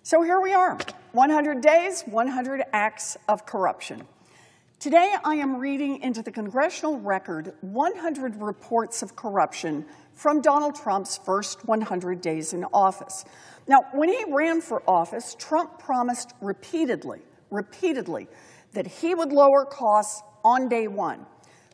So here we are, 100 days, 100 acts of corruption. Today I am reading into the congressional record 100 reports of corruption from Donald Trump's first 100 days in office. Now, when he ran for office, Trump promised repeatedly that he would lower costs on day one.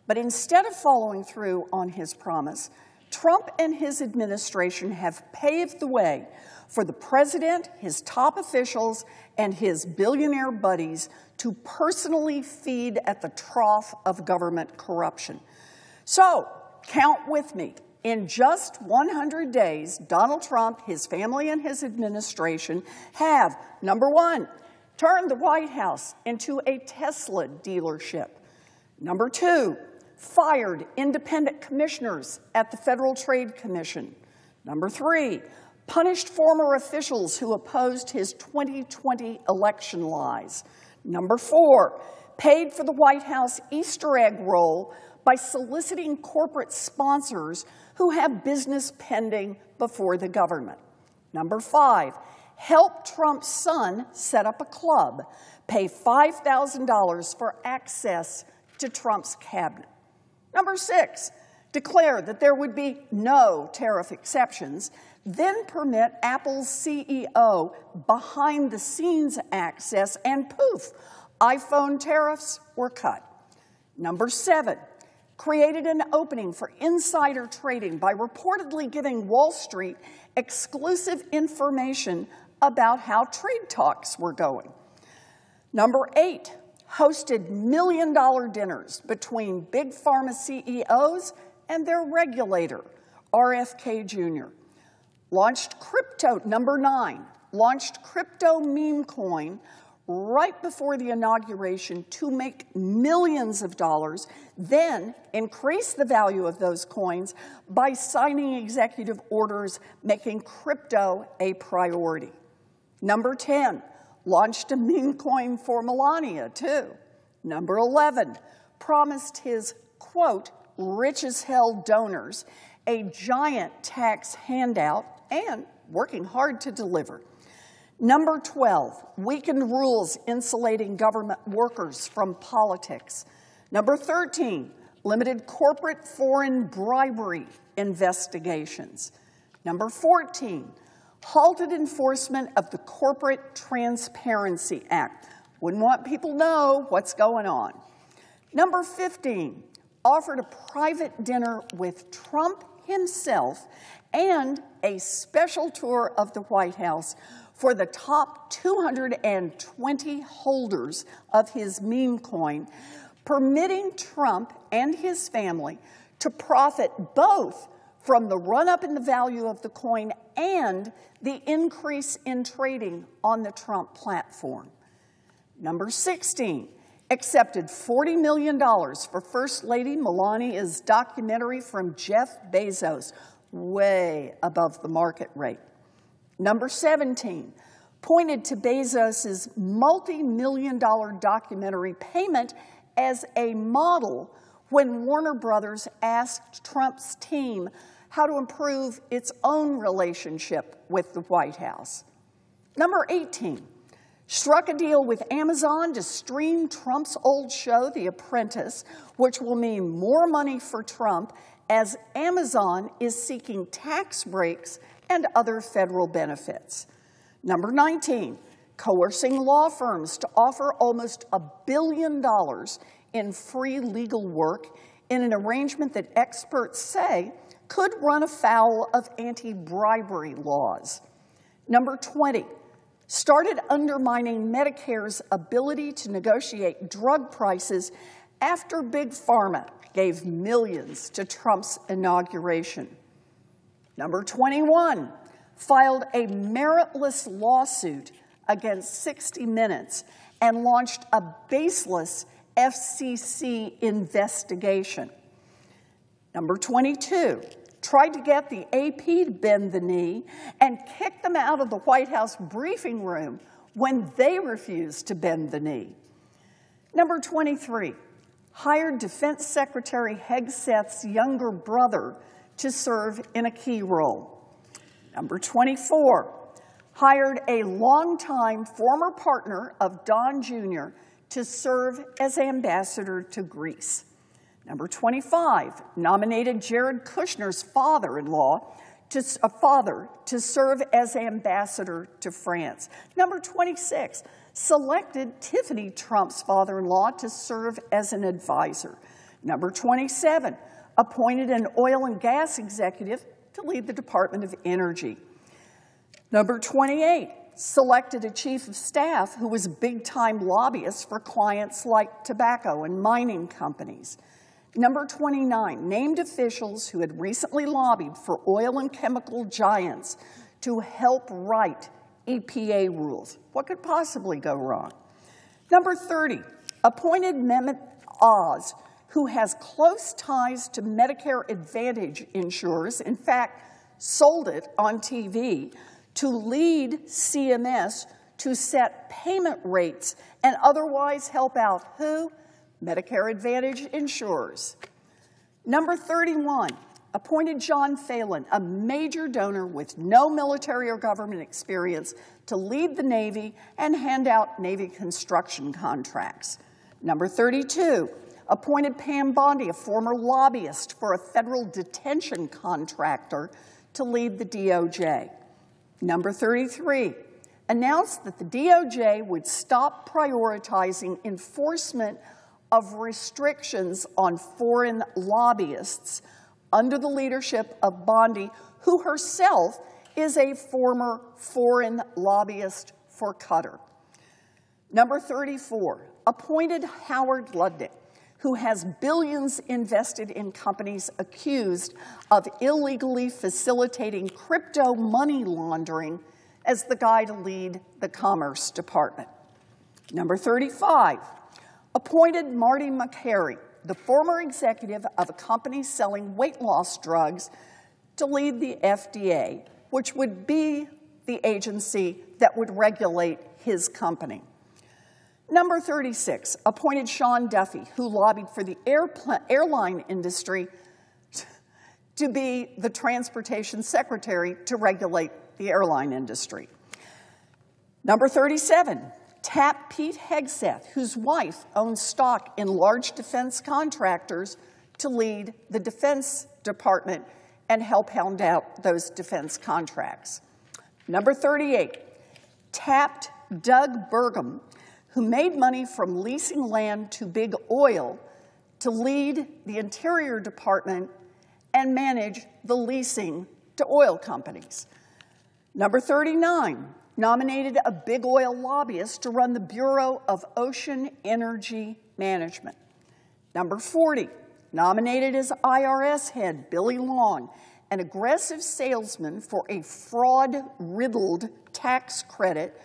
But instead of following through on his promise, Trump and his administration have paved the way for the president, his top officials, and his billionaire buddies to personally feed at the trough of government corruption. So, count with me. In just 100 days, Donald Trump, his family, and his administration have, number one, turned the White House into a Tesla dealership. Number two, fired independent commissioners at the Federal Trade Commission. Number three, punished former officials who opposed his 2020 election lies. Number four, paid for the White House Easter egg roll by soliciting corporate sponsors who have business pending before the government. Number five, helped Trump's son set up a club, pay $5,000 for access to Trump's cabinet. Number six, declare that there would be no tariff exceptions, then permit Apple's CEO behind-the-scenes access, and poof, iPhone tariffs were cut. Number seven, created an opening for insider trading by reportedly giving Wall Street exclusive information about how trade talks were going. Number eight, hosted million-dollar dinners between big pharma CEOs and their regulator, RFK Jr. Launched crypto, number nine, launched crypto meme coin right before the inauguration to make millions of dollars, then increase the value of those coins by signing executive orders making crypto a priority. Number 10, launched a meme coin for Melania, too. Number 11, promised his, quote, rich as hell donors a giant tax handout and working hard to deliver. Number 12, weakened rules insulating government workers from politics. Number 13, limited corporate foreign bribery investigations. Number 14, halted enforcement of the Corporate Transparency Act. Wouldn't want people to know what's going on. Number 15, offered a private dinner with Trump himself and a special tour of the White House for the top 220 holders of his meme coin, permitting Trump and his family to profit both from the run-up in the value of the coin and the increase in trading on the Trump platform. Number 16, accepted $40 million for First Lady Melania's documentary from Jeff Bezos, way above the market rate. Number 17, pointed to Bezos's multi-million-dollar documentary payment as a model when Warner Brothers asked Trump's team how to improve its own relationship with the White House. Number 18, struck a deal with Amazon to stream Trump's old show, The Apprentice, which will mean more money for Trump as Amazon is seeking tax breaks and other federal benefits. Number 19, coercing law firms to offer almost $1 billion in free legal work in an arrangement that experts say could run afoul of anti-bribery laws. Number 20, started undermining Medicare's ability to negotiate drug prices after Big Pharma gave millions to Trump's inauguration. Number 21, filed a meritless lawsuit against 60 Minutes and launched a baseless FCC investigation. Number 22, tried to get the AP to bend the knee and kick them out of the White House briefing room when they refused to bend the knee. Number 23, hired Defense Secretary Hegseth's younger brother to serve in a key role. Number 24, hired a longtime former partner of Don Jr. to serve as ambassador to Greece. Number 25, nominated Jared Kushner's father-in-law to serve as ambassador to France. Number 26, selected Tiffany Trump's father-in-law to serve as an advisor. Number 27, appointed an oil and gas executive to lead the Department of Energy. Number 28, selected a chief of staff who was a big-time lobbyist for clients like tobacco and mining companies. Number 29, named officials who had recently lobbied for oil and chemical giants to help write EPA rules. What could possibly go wrong? Number 30, appointed Mehmet Oz, who has close ties to Medicare Advantage insurers, in fact, sold it on TV, to lead CMS to set payment rates and otherwise help out who? Medicare Advantage insurers. Number 31, appointed John Phelan, a major donor with no military or government experience, to lead the Navy and hand out Navy construction contracts. Number 32, appointed Pam Bondi, a former lobbyist for a federal detention contractor, to lead the DOJ. Number 33, announced that the DOJ would stop prioritizing enforcement of restrictions on foreign lobbyists under the leadership of Bondi, who herself is a former foreign lobbyist for Qatar. Number 34, appointed Howard Lutnick, who has billions invested in companies accused of illegally facilitating crypto money laundering, as the guy to lead the Commerce Department. Number 35, appointed Marty McCary, the former executive of a company selling weight loss drugs, to lead the FDA, which would be the agency that would regulate his company. Number 36, appointed Sean Duffy, who lobbied for the airline industry to be the transportation secretary to regulate the airline industry. Number 37, tapped Pete Hegseth, whose wife owns stock in large defense contractors, to lead the Defense Department and help hound out those defense contracts. Number 38, tapped Doug Burgum, who made money from leasing land to big oil, to lead the Interior Department and manage the leasing to oil companies. Number 39, nominated a big oil lobbyist to run the Bureau of Ocean Energy Management. Number 40, nominated as IRS head Billy Long, an aggressive salesman for a fraud-riddled tax credit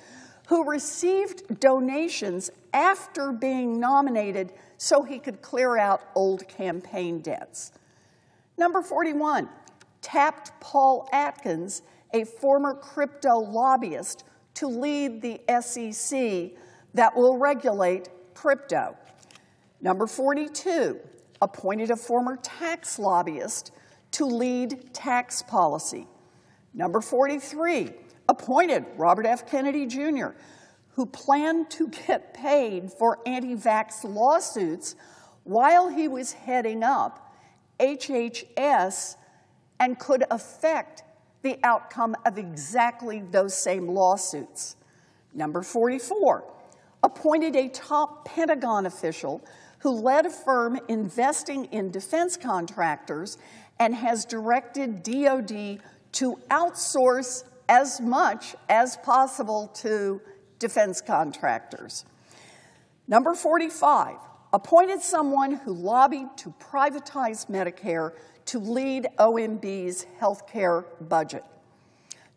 who received donations after being nominated so he could clear out old campaign debts. Number 41, tapped Paul Atkins, a former crypto lobbyist, to lead the SEC that will regulate crypto. Number 42, appointed a former tax lobbyist to lead tax policy. Number 43, appointed Robert F. Kennedy Jr., who planned to get paid for anti-vax lawsuits while he was heading up HHS and could affect the outcome of exactly those same lawsuits. Number 44, appointed a top Pentagon official who led a firm investing in defense contractors and has directed DOD to outsource as much as possible to defense contractors. Number 45, appointed someone who lobbied to privatize Medicare to lead OMB's health care budget.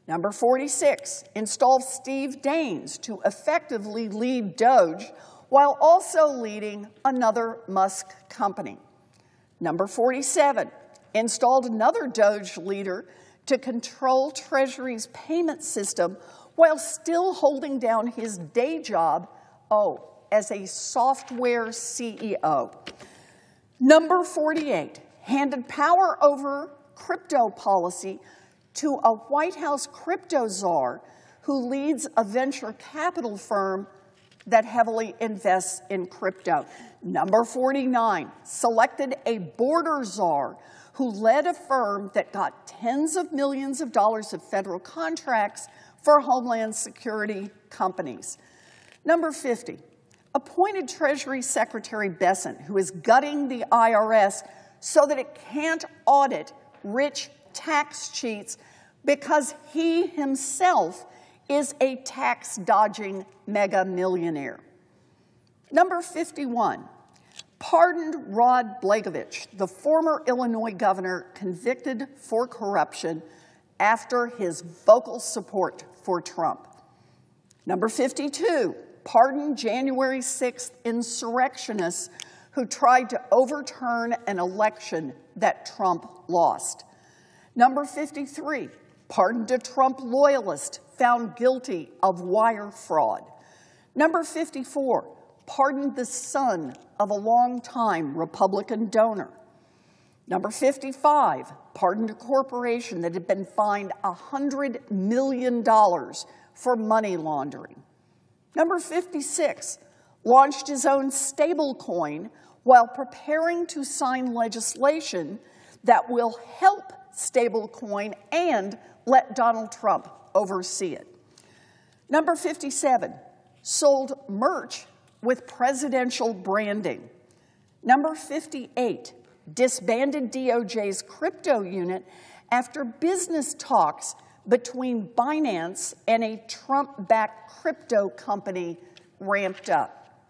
Number 46, installed Steve Daines to effectively lead Doge while also leading another Musk company. Number 47, installed another Doge leader to control Treasury's payment system while still holding down his day job, as a software CEO. Number 48, handed power over crypto policy to a White House crypto czar who who leads a venture capital firm that heavily invests in crypto. Number 49, selected a border czar who led a firm that got tens of millions of dollars of federal contracts for Homeland Security companies. Number 50, appointed Treasury Secretary Bessent, who is gutting the IRS so that it can't audit rich tax cheats because he himself is a tax-dodging mega-millionaire. Number 51, pardoned Rod Blagojevich, the former Illinois governor convicted for corruption after his vocal support for Trump. Number 52, pardoned January 6th insurrectionists who tried to overturn an election that Trump lost. Number 53, pardoned a Trump loyalist found guilty of wire fraud. Number 54, pardoned the son of a longtime Republican donor. Number 55, pardoned a corporation that had been fined $100 million for money laundering. Number 56, launched his own stablecoin while preparing to sign legislation that will help stablecoin and let Donald Trump oversee it. Number 57, sold merch with presidential branding. Number 58, disbanded DOJ's crypto unit after business talks between Binance and a Trump-backed crypto company ramped up.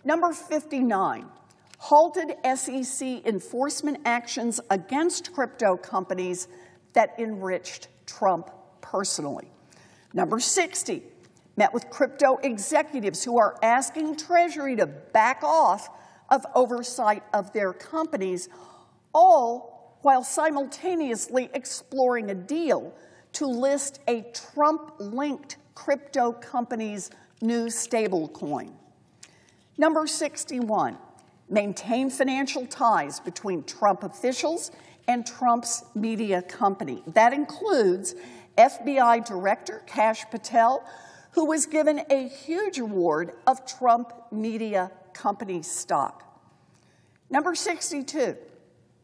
Number 59, halted SEC enforcement actions against crypto companies that enriched Trump personally. Number 60, met with crypto executives who are asking Treasury to back off of oversight of their companies, all while simultaneously exploring a deal to list a Trump-linked crypto company's new stablecoin. Number 61, maintain financial ties between Trump officials and Trump's media company. That includes FBI Director Kash Patel, who was given a huge award of Trump media company stock. Number 62,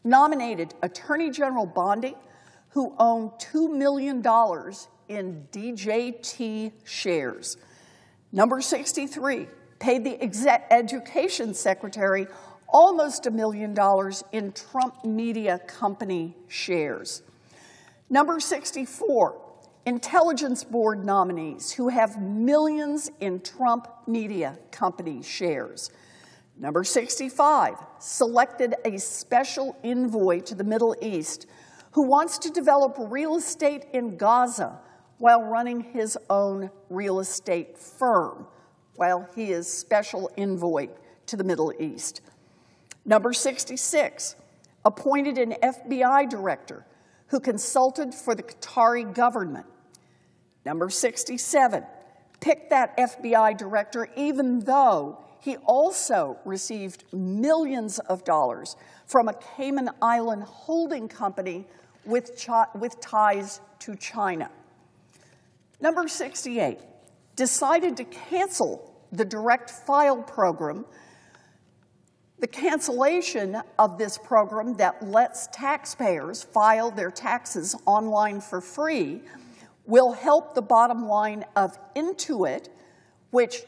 nominated Attorney General Bondi, who owned $2 million in DJT shares. Number 63, paid the Education Secretary almost $1 million in Trump media company shares. Number 64, Intelligence Board nominees who have millions in Trump media company shares. Number 65, selected a special envoy to the Middle East who wants to develop real estate in Gaza while running his own real estate firm, while he is special envoy to the Middle East. Number 66, appointed an FBI director who consulted for the Qatari government. Number 67, picked that FBI director even though he also received millions of dollars from a Cayman Island holding company with ties to China. Number 68, decided to cancel the direct file program. The cancellation of this program that lets taxpayers file their taxes online for free will help the bottom line of Intuit, which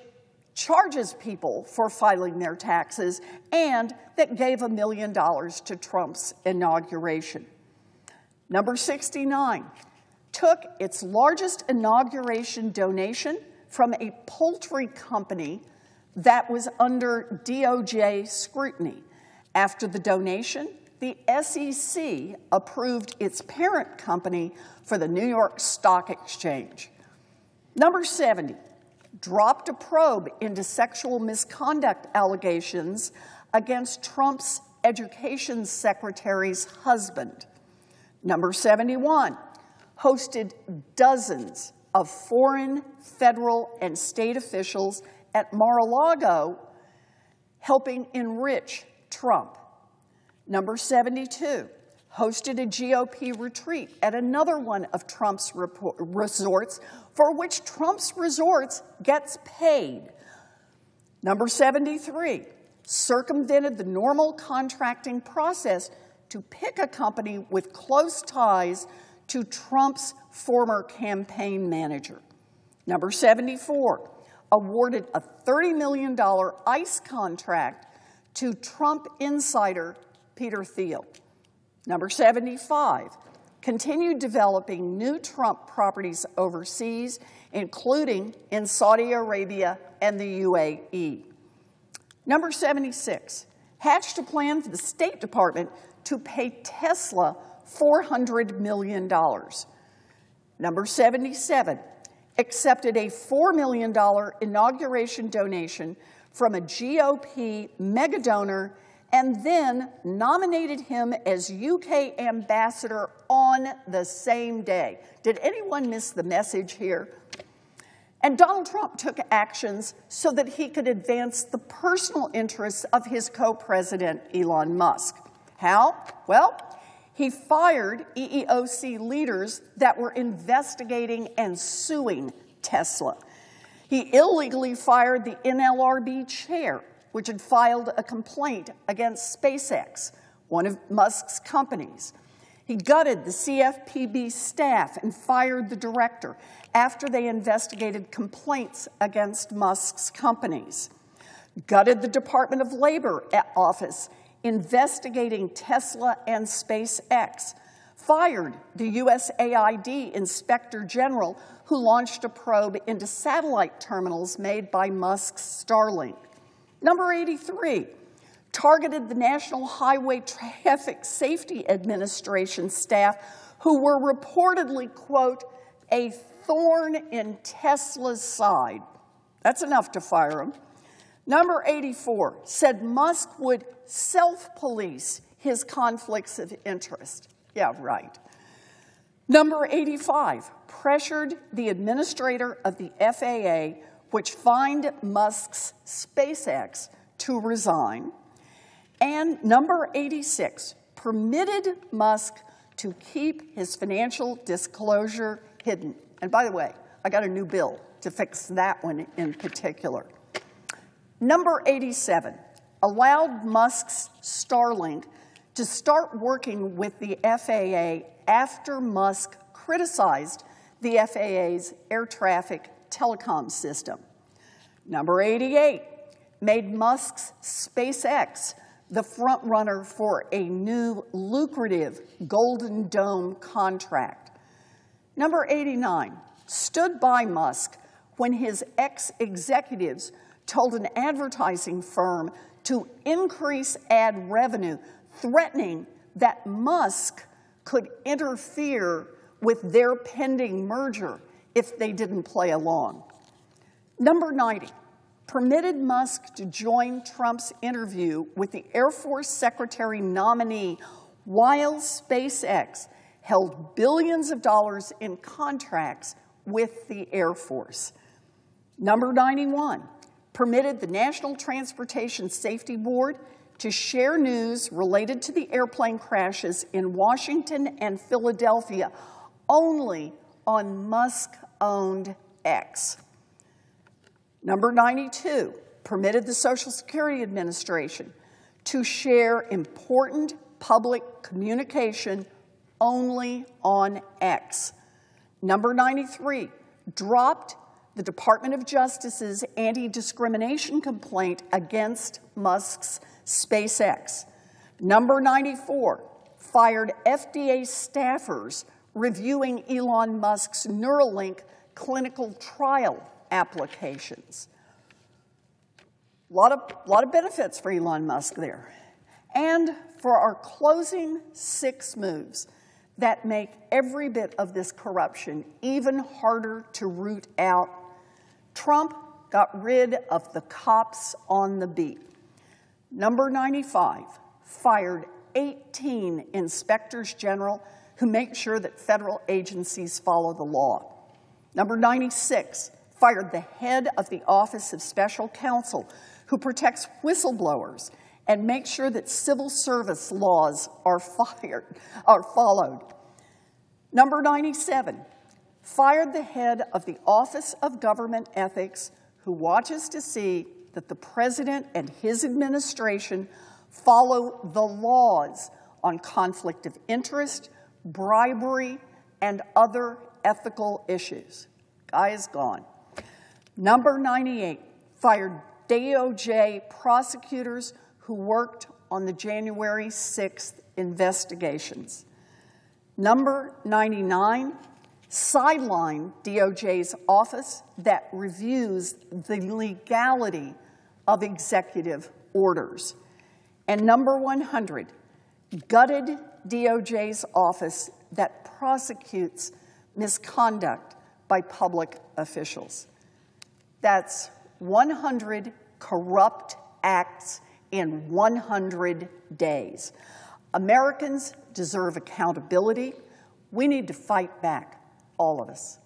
charges people for filing their taxes and that gave $1 million to Trump's inauguration. Number 69, took its largest inauguration donation from a poultry company that was under DOJ scrutiny. After the donation, the SEC approved its parent company for the New York Stock Exchange. Number 70, dropped a probe into sexual misconduct allegations against Trump's education secretary's husband. Number 71, hosted dozens of foreign, federal, and state officials at Mar-a-Lago, helping enrich Trump. Number 72, hosted a GOP retreat at another one of Trump's resorts, for which Trump's resorts gets paid. Number 73, circumvented the normal contracting process to pick a company with close ties to Trump's former campaign manager. Number 74, awarded a $30 million ICE contract to Trump insider Peter Thiel. Number 75, continued developing new Trump properties overseas, including in Saudi Arabia and the UAE. Number 76, hatched a plan for the State Department to pay Tesla $400 million. Number 77, accepted a $4 million inauguration donation from a GOP megadonor and then nominated him as UK ambassador on the same day. Did anyone miss the message here? And Donald Trump took actions so that he could advance the personal interests of his co-president, Elon Musk. How? Well, he fired EEOC leaders that were investigating and suing Tesla. He illegally fired the NLRB chair, which had filed a complaint against SpaceX, one of Musk's companies. He gutted the CFPB staff and fired the director after they investigated complaints against Musk's companies. Gutted the Department of Labor office investigating Tesla and SpaceX. Fired the USAID Inspector General who launched a probe into satellite terminals made by Musk's Starlink. Number 83, targeted the National Highway Traffic Safety Administration staff who were reportedly, quote, a thorn in Tesla's side. That's enough to fire him. Number 84, said Musk would self-police his conflicts of interest. Yeah, right. Number 85, pressured the administrator of the FAA, which fined Musk's SpaceX, to resign. And number 86, permitted Musk to keep his financial disclosure hidden. And by the way, I got a new bill to fix that one in particular. Number 87, allowed Musk's Starlink to start working with the FAA after Musk criticized the FAA's air traffic telecom system. Number 88, made Musk's SpaceX the front runner for a new lucrative Golden Dome contract. Number 89, stood by Musk when his ex-executives told an advertising firm to increase ad revenue, threatening that Musk could interfere with their pending merger if they didn't play along. Number 90, permitted Musk to join Trump's interview with the Air Force Secretary nominee while SpaceX held billions of dollars in contracts with the Air Force. Number 91, permitted the National Transportation Safety Board to share news related to the airplane crashes in Washington and Philadelphia only on Musk-owned X. Number 92, permitted the Social Security Administration to share important public communication only on X. Number 93, dropped the Department of Justice's anti-discrimination complaint against Musk's SpaceX. Number 94, fired FDA staffers reviewing Elon Musk's Neuralink clinical trial applications. A lot of benefits for Elon Musk there. And for our closing 6 moves that make every bit of this corruption even harder to root out, Trump got rid of the cops on the beat. Number 95, fired 18 inspectors general who make sure that federal agencies follow the law. Number 96, fired the head of the Office of Special Counsel who protects whistleblowers and make sure that civil service laws are followed. Number 97, fired the head of the Office of Government Ethics, who watches to see that the president and his administration follow the laws on conflict of interest, bribery, and other ethical issues. Guy is gone. Number 98, fired DOJ prosecutors who worked on the January 6th investigations. Number 99, sidelined DOJ's office that reviews the legality of executive orders. And number 100, gutted DOJ's office that prosecutes misconduct by public officials. That's 100 corrupt acts in 100 days. Americans deserve accountability. We need to fight back, all of us.